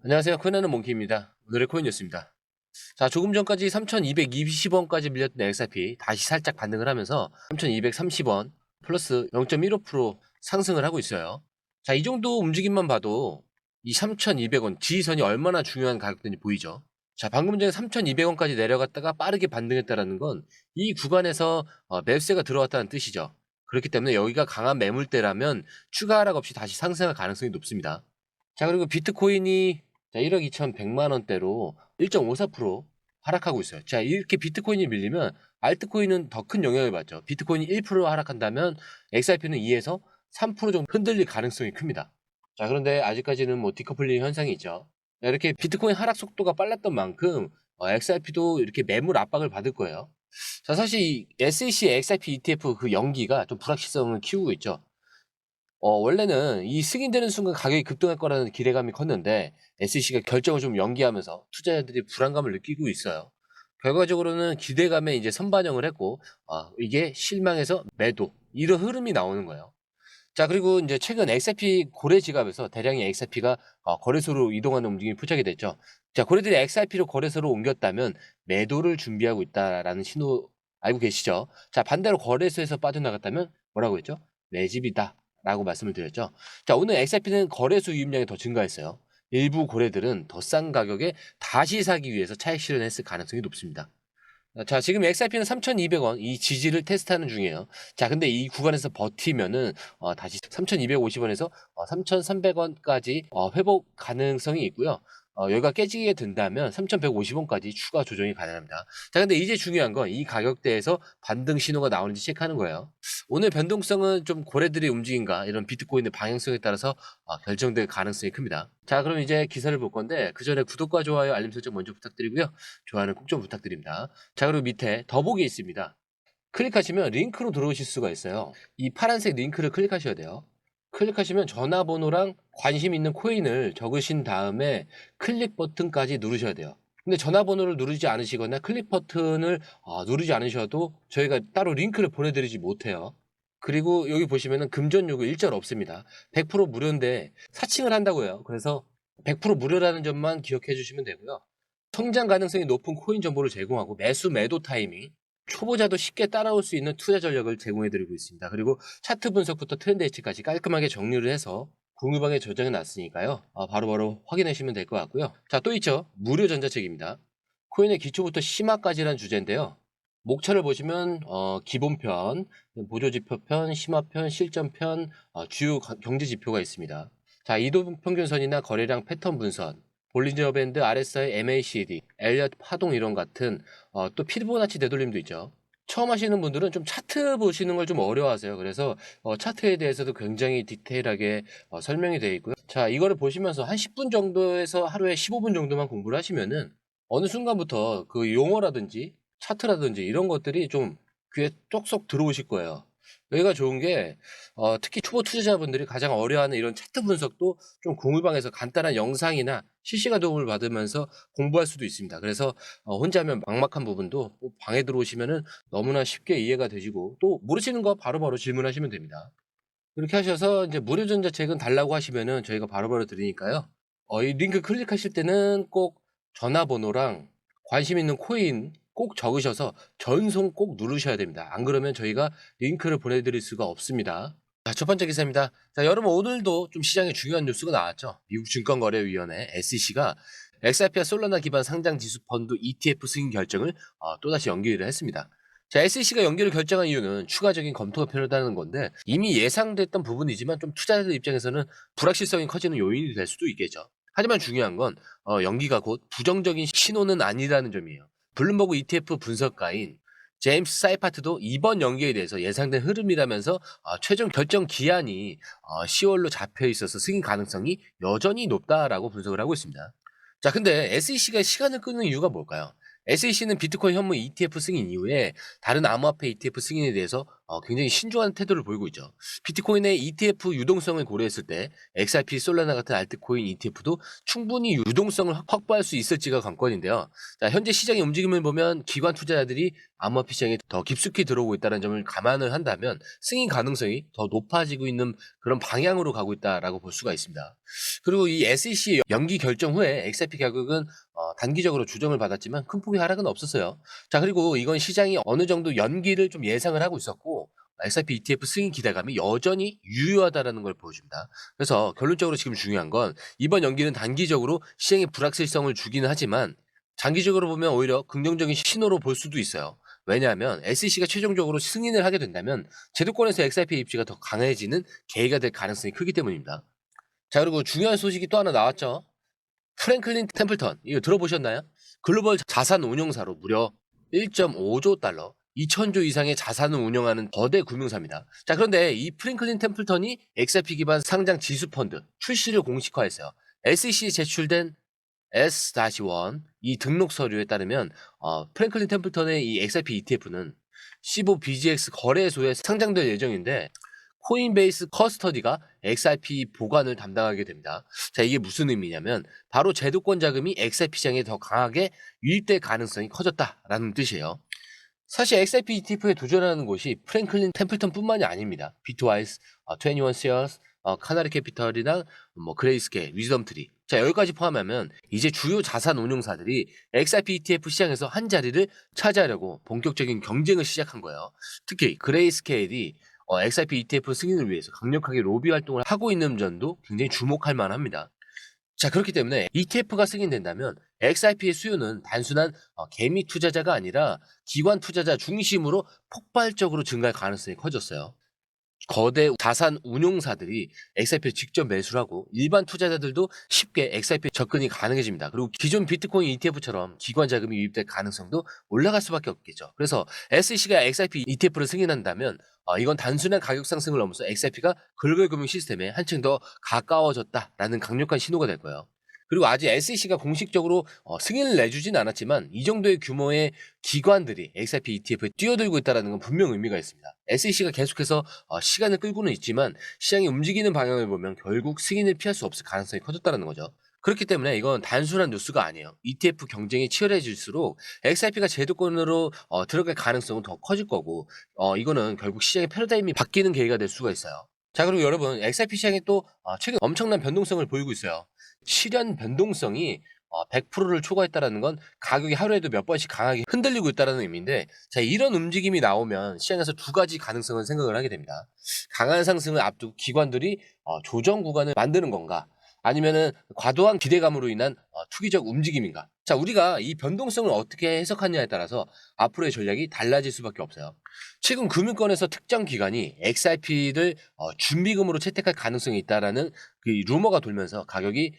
안녕하세요. 코인하는 몽키입니다. 오늘의 코인 뉴스입니다. 자, 조금 전까지 3,220원까지 밀렸던 XRP 다시 살짝 반등을 하면서 3,230원 플러스 0.15% 상승을 하고 있어요. 자, 이 정도 움직임만 봐도 이 3,200원 지지선이 얼마나 중요한 가격대인지 보이죠. 자, 방금 전에 3,200원까지 내려갔다가 빠르게 반등했다라는 건 이 구간에서 매수세가 들어왔다는 뜻이죠. 그렇기 때문에 여기가 강한 매물대라면 추가 하락 없이 다시 상승할 가능성이 높습니다. 자, 그리고 비트코인이 1억 2,100만 원대로 1.54% 하락하고 있어요. 자, 이렇게 비트코인이 밀리면 알트코인은 더 큰 영향을 받죠. 비트코인이 1% 하락한다면 XRP는 2에서 3% 정도 흔들릴 가능성이 큽니다. 자, 그런데 아직까지는 뭐 디커플링 현상이 있죠. 자, 이렇게 비트코인 하락 속도가 빨랐던 만큼 XRP도 이렇게 매물 압박을 받을 거예요. 자, 사실 이 SEC XRP ETF 그 연기가 좀 불확실성을 키우고 있죠. 원래는 이 승인되는 순간 가격이 급등할 거라는 기대감이 컸는데 SEC가 결정을 좀 연기하면서 투자자들이 불안감을 느끼고 있어요. 결과적으로는 기대감에 이제 선반영을 했고 이게 실망해서 매도 이런 흐름이 나오는 거예요. 자, 그리고 이제 최근 XRP 고래 지갑에서 대량의 XRP가 거래소로 이동하는 움직임이 포착이 됐죠. 자, 고래들이 XRP로 거래소로 옮겼다면 매도를 준비하고 있다라는 신호 알고 계시죠? 자, 반대로 거래소에서 빠져나갔다면 뭐라고 했죠? 내 집이다 라고 말씀을 드렸죠. 자, 오늘 XRP는 거래소 유입량이 더 증가했어요. 일부 고래들은 더 싼 가격에 다시 사기 위해서 차익 실현했을 가능성이 높습니다. 자, 지금 XRP는 3,200원 이 지지를 테스트하는 중이에요. 자, 근데 이 구간에서 버티면은 다시 3,250원에서 3,300원까지 회복 가능성이 있고요. 여기가 깨지게 된다면 3,150원까지 추가 조정이 가능합니다. 자, 근데 이제 중요한 건 이 가격대에서 반등 신호가 나오는지 체크하는 거예요. 오늘 변동성은 좀 고래들의 움직임과 이런 비트코인의 방향성에 따라서 결정될 가능성이 큽니다. 자, 그럼 이제 기사를 볼 건데 그 전에 구독과 좋아요, 알림 설정 먼저 부탁드리고요. 좋아요는 꼭 좀 부탁드립니다. 자, 그리고 밑에 더보기 있습니다. 클릭하시면 링크로 들어오실 수가 있어요. 이 파란색 링크를 클릭하셔야 돼요. 클릭하시면 전화번호랑 관심 있는 코인을 적으신 다음에 클릭 버튼까지 누르셔야 돼요. 근데 전화번호를 누르지 않으시거나 클릭 버튼을 누르지 않으셔도 저희가 따로 링크를 보내드리지 못해요. 그리고 여기 보시면은 금전 요구 일절 없습니다. 100% 무료인데 사칭을 한다고 해요. 그래서 100% 무료라는 점만 기억해 주시면 되고요. 성장 가능성이 높은 코인 정보를 제공하고 매수 매도 타이밍, 초보자도 쉽게 따라올 수 있는 투자 전략을 제공해 드리고 있습니다. 그리고 차트 분석부터 트렌드 예측까지 깔끔하게 정리를 해서 공유방에 저장해 놨으니까요. 바로바로 확인하시면 될 것 같고요. 자, 또 있죠. 무료 전자책입니다. 코인의 기초부터 심화까지라는 주제인데요. 목차를 보시면 기본편, 보조지표편, 심화편, 실전편, 주요 경제 지표가 있습니다. 자, 이동평균선이나 거래량 패턴 분석, 볼린저 밴드, RSI, MACD, 엘리엇 파동 이론 같은 또 피보나치 되돌림도 있죠. 처음 하시는 분들은 좀 차트 보시는 걸 좀 어려워하세요. 그래서 차트에 대해서도 굉장히 디테일하게 설명이 되어 있고요. 자, 이거를 보시면서 한 10분 정도에서 하루에 15분 정도만 공부를 하시면은 어느 순간부터 그 용어라든지 차트라든지 이런 것들이 좀 귀에 쏙쏙 들어오실 거예요. 여기가 좋은 게 특히 초보 투자자분들이 가장 어려워하는 이런 차트 분석도 좀 공유방에서 간단한 영상이나 실시간 도움을 받으면서 공부할 수도 있습니다. 그래서 혼자 하면 막막한 부분도 방에 들어오시면은 너무나 쉽게 이해가 되시고 또 모르시는 거 바로바로 질문하시면 됩니다. 그렇게 하셔서 이제 무료 전자책은 달라고 하시면은 저희가 바로바로 드리니까요. 이 링크 클릭하실 때는 꼭 전화번호랑 관심 있는 코인 꼭 적으셔서 전송 꼭 누르셔야 됩니다. 안 그러면 저희가 링크를 보내드릴 수가 없습니다. 자, 첫 번째 기사입니다. 자, 여러분 오늘도 좀 시장에 중요한 뉴스가 나왔죠. 미국 증권거래위원회 SEC가 XRP와 솔라나 기반 상장 지수 펀드 ETF 승인 결정을 또다시 연기를 했습니다. 자, SEC가 연기를 결정한 이유는 추가적인 검토가 필요하다는 건데 이미 예상됐던 부분이지만 좀 투자자들 입장에서는 불확실성이 커지는 요인이 될 수도 있겠죠. 하지만 중요한 건 연기가 곧 부정적인 신호는 아니라는 점이에요. 블룸버그 ETF 분석가인 제임스 사이파트도 이번 연기에 대해서 예상된 흐름이라면서 최종 결정 기한이 10월로 잡혀 있어서 승인 가능성이 여전히 높다라고 분석을 하고 있습니다. 자, 근데 SEC가 시간을 끄는 이유가 뭘까요? SEC는 비트코인 현물 ETF 승인 이후에 다른 암호화폐 ETF 승인에 대해서 굉장히 신중한 태도를 보이고 있죠. 비트코인의 ETF 유동성을 고려했을 때 XRP, 솔라나 같은 알트코인 ETF도 충분히 유동성을 확보할 수 있을지가 관건인데요. 자, 현재 시장의 움직임을 보면 기관 투자자들이 암호화폐 시장에 더 깊숙이 들어오고 있다는 점을 감안을 한다면 승인 가능성이 더 높아지고 있는 그런 방향으로 가고 있다라고 볼 수가 있습니다. 그리고 이 SEC 연기 결정 후에 XRP 가격은 단기적으로 조정을 받았지만 큰 폭의 하락은 없었어요. 자, 그리고 이건 시장이 어느 정도 연기를 좀 예상을 하고 있었고 XRP ETF 승인 기대감이 여전히 유효하다는 걸 보여줍니다. 그래서 결론적으로 지금 중요한 건 이번 연기는 단기적으로 시장에 불확실성을 주기는 하지만 장기적으로 보면 오히려 긍정적인 신호로 볼 수도 있어요. 왜냐하면 SEC가 최종적으로 승인을 하게 된다면 제도권에서 XRP 입지가 더 강해지는 계기가 될 가능성이 크기 때문입니다. 자, 그리고 중요한 소식이 또 하나 나왔죠. 프랭클린 템플턴, 이거 들어보셨나요? 글로벌 자산 운용사로 무려 1.5조 달러, 2천조 이상의 자산을 운영하는 거대 금융사입니다. 자, 그런데 이 프랭클린 템플턴이 XRP 기반 상장 지수 펀드 출시를 공식화했어요. SEC에 제출된 S-1 이 등록 서류에 따르면 프랭클린 템플턴의 이 XRP ETF는 15BGX 거래소에 상장될 예정인데 코인베이스 커스터디가 XRP 보관을 담당하게 됩니다. 자, 이게 무슨 의미냐면 바로 제도권 자금이 XRP 시장에 더 강하게 유입될 가능성이 커졌다라는 뜻이에요. 사실 XRP ETF에 도전하는 곳이 프랭클린 템플턴뿐만이 아닙니다. 비트와이스, 21 세어스, 카나리 캐피털이나 그레이스케일, 위즈덤트리. 자, 여기까지 포함하면 이제 주요 자산 운용사들이 XRP ETF 시장에서 한 자리를 차지하려고 본격적인 경쟁을 시작한 거예요. 특히 그레이스케일이 XRP ETF 승인을 위해서 강력하게 로비 활동을 하고 있는 점도 굉장히 주목할 만합니다. 자, 그렇기 때문에 ETF가 승인된다면 XRP의 수요는 단순한 개미 투자자가 아니라 기관 투자자 중심으로 폭발적으로 증가할 가능성이 커졌어요. 거대 자산 운용사들이 XRP를 직접 매수를 하고 일반 투자자들도 쉽게 XRP 접근이 가능해집니다. 그리고 기존 비트코인 ETF처럼 기관 자금이 유입될 가능성도 올라갈 수밖에 없겠죠. 그래서 SEC가 XRP ETF를 승인한다면 이건 단순한 가격 상승을 넘어서 XRP가 글로벌 금융 시스템에 한층 더 가까워졌다라는 강력한 신호가 될 거예요. 그리고 아직 SEC가 공식적으로 승인을 내주진 않았지만 이 정도의 규모의 기관들이 XRP ETF에 뛰어들고 있다는 건 분명 의미가 있습니다. SEC가 계속해서 시간을 끌고는 있지만 시장이 움직이는 방향을 보면 결국 승인을 피할 수 없을 가능성이 커졌다는 거죠. 그렇기 때문에 이건 단순한 뉴스가 아니에요. ETF 경쟁이 치열해질수록 XRP가 제도권으로 들어갈 가능성은 더 커질 거고 이거는 결국 시장의 패러다임이 바뀌는 계기가 될 수가 있어요. 자, 그리고 여러분 XRP 시장이 또 최근 엄청난 변동성을 보이고 있어요. 실현 변동성이 100%를 초과했다는 건 가격이 하루에도 몇 번씩 강하게 흔들리고 있다는 의미인데, 자, 이런 움직임이 나오면 시장에서 두 가지 가능성을 생각을 하게 됩니다. 강한 상승을 앞두고 기관들이 조정 구간을 만드는 건가? 아니면은 과도한 기대감으로 인한 투기적 움직임인가? 자, 우리가 이 변동성을 어떻게 해석하느냐에 따라서 앞으로의 전략이 달라질 수밖에 없어요. 최근 금융권에서 특정 기관이 XRP를 준비금으로 채택할 가능성이 있다라는 그 루머가 돌면서 가격이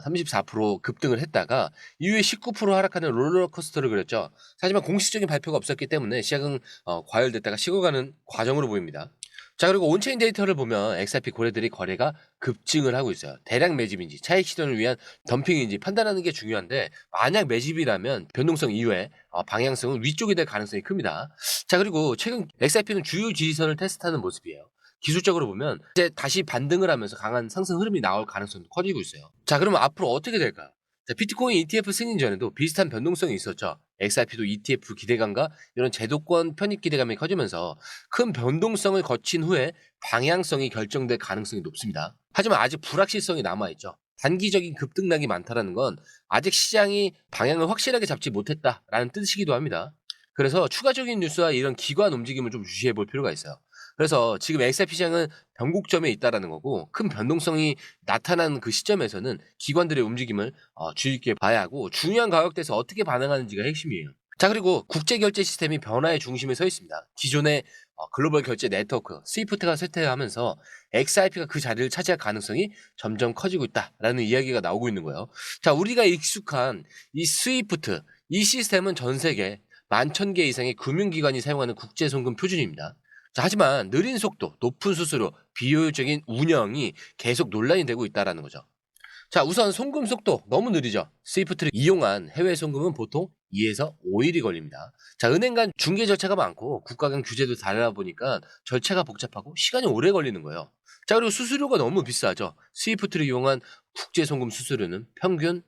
34% 급등을 했다가 이후에 19% 하락하는 롤러코스터를 그렸죠. 하지만 공식적인 발표가 없었기 때문에 시장은 과열됐다가 식어가는 과정으로 보입니다. 자, 그리고 온체인 데이터를 보면 XRP 거래들이 거래가 급증을 하고 있어요. 대량 매집인지 차익 실현을 위한 덤핑인지 판단하는 게 중요한데 만약 매집이라면 변동성 이후에 방향성은 위쪽이 될 가능성이 큽니다. 자, 그리고 최근 XRP는 주요 지지선을 테스트하는 모습이에요. 기술적으로 보면 이제 다시 반등을 하면서 강한 상승 흐름이 나올 가능성도 커지고 있어요. 자, 그러면 앞으로 어떻게 될까요? 자, 비트코인 ETF 승인 전에도 비슷한 변동성이 있었죠. XRP도 ETF 기대감과 이런 제도권 편입 기대감이 커지면서 큰 변동성을 거친 후에 방향성이 결정될 가능성이 높습니다. 하지만 아직 불확실성이 남아있죠. 단기적인 급등락이 많다는 건 아직 시장이 방향을 확실하게 잡지 못했다라는 뜻이기도 합니다. 그래서 추가적인 뉴스와 이런 기관 움직임을 좀 주시해 볼 필요가 있어요. 그래서 지금 XRP 시장은 변곡점에 있다라는 거고 큰 변동성이 나타나는 그 시점에서는 기관들의 움직임을 주의 깊게 봐야 하고 중요한 가격대에서 어떻게 반응하는지가 핵심이에요. 자, 그리고 국제 결제 시스템이 변화의 중심에 서 있습니다. 기존의 글로벌 결제 네트워크 스위프트가 쇠퇴하면서 XRP가 그 자리를 차지할 가능성이 점점 커지고 있다라는 이야기가 나오고 있는 거예요. 자, 우리가 익숙한 이 스위프트 이 시스템은 전 세계 11,000개 이상의 금융기관이 사용하는 국제송금 표준입니다. 자, 하지만 느린 속도, 높은 수수료, 비효율적인 운영이 계속 논란이 되고 있다는 거죠. 자, 우선 송금 속도 너무 느리죠. 스위프트를 이용한 해외 송금은 보통 2에서 5일이 걸립니다. 자, 은행 간 중개 절차가 많고 국가 간 규제도 다르다 보니까 절차가 복잡하고 시간이 오래 걸리는 거예요. 자, 그리고 수수료가 너무 비싸죠. 스위프트를 이용한 국제 송금 수수료는 평균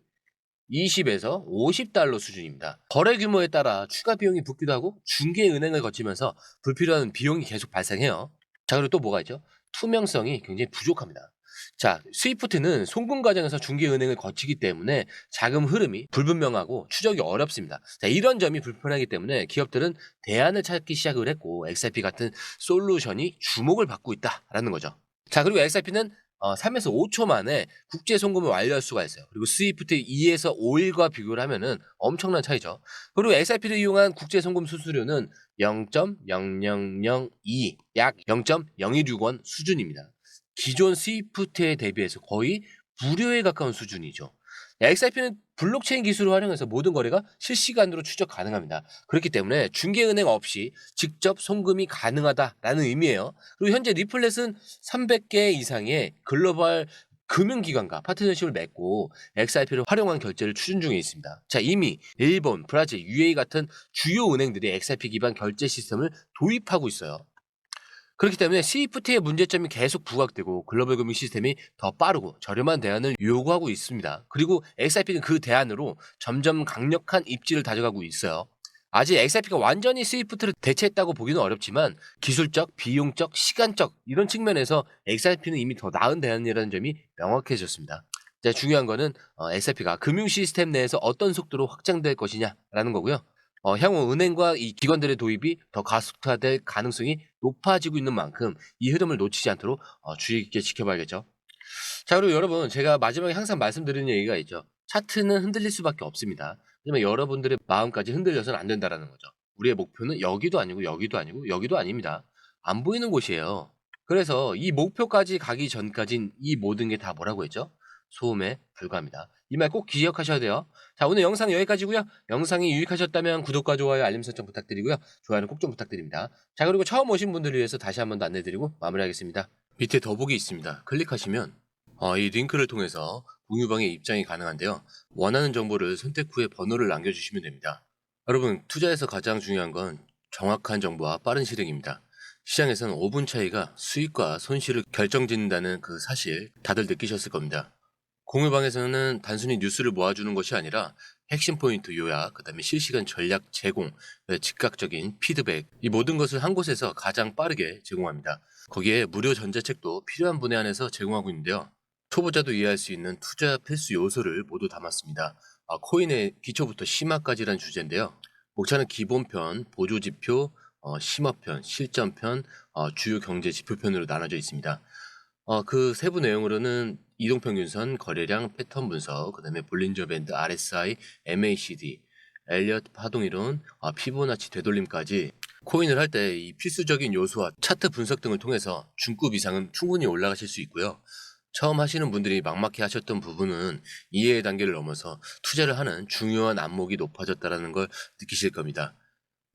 20에서 50달러 수준입니다. 거래 규모에 따라 추가 비용이 붙기도 하고 중개 은행을 거치면서 불필요한 비용이 계속 발생해요. 자, 그리고 또 뭐가 있죠? 투명성이 굉장히 부족합니다. 자, 스위프트는 송금 과정에서 중개 은행을 거치기 때문에 자금 흐름이 불분명하고 추적이 어렵습니다. 자, 이런 점이 불편하기 때문에 기업들은 대안을 찾기 시작을 했고 XRP 같은 솔루션이 주목을 받고 있다라는 거죠. 자, 그리고 XRP는 3에서 5초 만에 국제 송금을 완료할 수가 있어요. 그리고 스위프트 2에서 5일과 비교를 하면은 엄청난 차이죠. 그리고 XRP를 이용한 국제 송금 수수료는 0.0002, 약 0.016원 수준입니다. 기존 스위프트에 대비해서 거의 무료에 가까운 수준이죠. XRP는 블록체인 기술을 활용해서 모든 거래가 실시간으로 추적 가능합니다. 그렇기 때문에 중개은행 없이 직접 송금이 가능하다라는 의미예요. 그리고 현재 리플렛은 300개 이상의 글로벌 금융기관과 파트너십을 맺고 XRP를 활용한 결제를 추진 중에 있습니다. 자, 이미 일본, 브라질, UAE 같은 주요 은행들이 XRP 기반 결제 시스템을 도입하고 있어요. 그렇기 때문에 스위프트의 문제점이 계속 부각되고 글로벌 금융 시스템이 더 빠르고 저렴한 대안을 요구하고 있습니다. 그리고 XRP는 그 대안으로 점점 강력한 입지를 다져가고 있어요. 아직 XRP가 완전히 스위프트를 대체했다고 보기는 어렵지만 기술적, 비용적, 시간적 이런 측면에서 XRP는 이미 더 나은 대안이라는 점이 명확해졌습니다. 자, 중요한 거는 XRP가 금융 시스템 내에서 어떤 속도로 확장될 것이냐라는 거고요. 향후 은행과 이 기관들의 도입이 더 가속화될 가능성이 높아지고 있는 만큼 이 흐름을 놓치지 않도록 주의 깊게 지켜봐야겠죠. 자, 그리고 여러분, 제가 마지막에 항상 말씀드리는 얘기가 있죠. 차트는 흔들릴 수밖에 없습니다. 하지만 여러분들의 마음까지 흔들려서는 안 된다는 거죠. 우리의 목표는 여기도 아니고 여기도 아니고 여기도 아닙니다. 안 보이는 곳이에요. 그래서 이 목표까지 가기 전까진 이 모든 게 다 뭐라고 했죠? 소음에 불과합니다. 이 말 꼭 기억하셔야 돼요. 자, 오늘 영상 여기까지고요. 영상이 유익하셨다면 구독과 좋아요, 알림 설정 부탁드리고요. 좋아요는 꼭 좀 부탁드립니다. 자, 그리고 처음 오신 분들을 위해서 다시 한 번 더 안내드리고 마무리하겠습니다. 밑에 더보기 있습니다. 클릭하시면 이 링크를 통해서 공유방에 입장이 가능한데요. 원하는 정보를 선택 후에 번호를 남겨주시면 됩니다. 여러분, 투자에서 가장 중요한 건 정확한 정보와 빠른 실행입니다. 시장에서는 5분 차이가 수익과 손실을 결정짓는다는 그 사실 다들 느끼셨을 겁니다. 공유방에서는 단순히 뉴스를 모아주는 것이 아니라 핵심 포인트 요약, 그 다음에 실시간 전략 제공, 즉각적인 피드백, 이 모든 것을 한 곳에서 가장 빠르게 제공합니다. 거기에 무료 전자책도 필요한 분에 한해서 제공하고 있는데요. 초보자도 이해할 수 있는 투자 필수 요소를 모두 담았습니다. 코인의 기초부터 심화까지란 주제인데요. 목차는 기본편, 보조지표, 심화편, 실전편, 주요 경제 지표편으로 나눠져 있습니다. 그 세부 내용으로는 이동평균선, 거래량, 패턴 분석, 그 다음에 볼린저 밴드, RSI, MACD, 엘리엇 파동이론, 피보나치 되돌림까지 코인을 할 때 이 필수적인 요소와 차트 분석 등을 통해서 중급 이상은 충분히 올라가실 수 있고요. 처음 하시는 분들이 막막해 하셨던 부분은 이해의 단계를 넘어서 투자를 하는 중요한 안목이 높아졌다는 걸 느끼실 겁니다.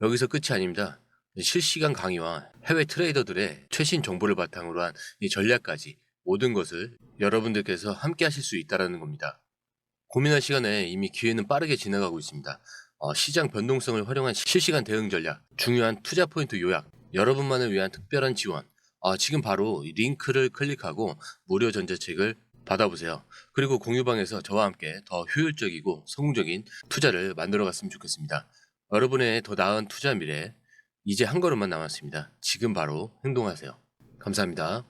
여기서 끝이 아닙니다. 실시간 강의와 해외 트레이더들의 최신 정보를 바탕으로 한 이 전략까지 모든 것을 여러분들께서 함께 하실 수 있다는 겁니다. 고민할 시간에 이미 기회는 빠르게 지나가고 있습니다. 시장 변동성을 활용한 실시간 대응 전략, 중요한 투자 포인트 요약, 여러분만을 위한 특별한 지원, 지금 바로 이 링크를 클릭하고 무료 전자책을 받아보세요. 그리고 공유방에서 저와 함께 더 효율적이고 성공적인 투자를 만들어 갔으면 좋겠습니다. 여러분의 더 나은 투자 미래, 이제 한 걸음만 남았습니다. 지금 바로 행동하세요. 감사합니다.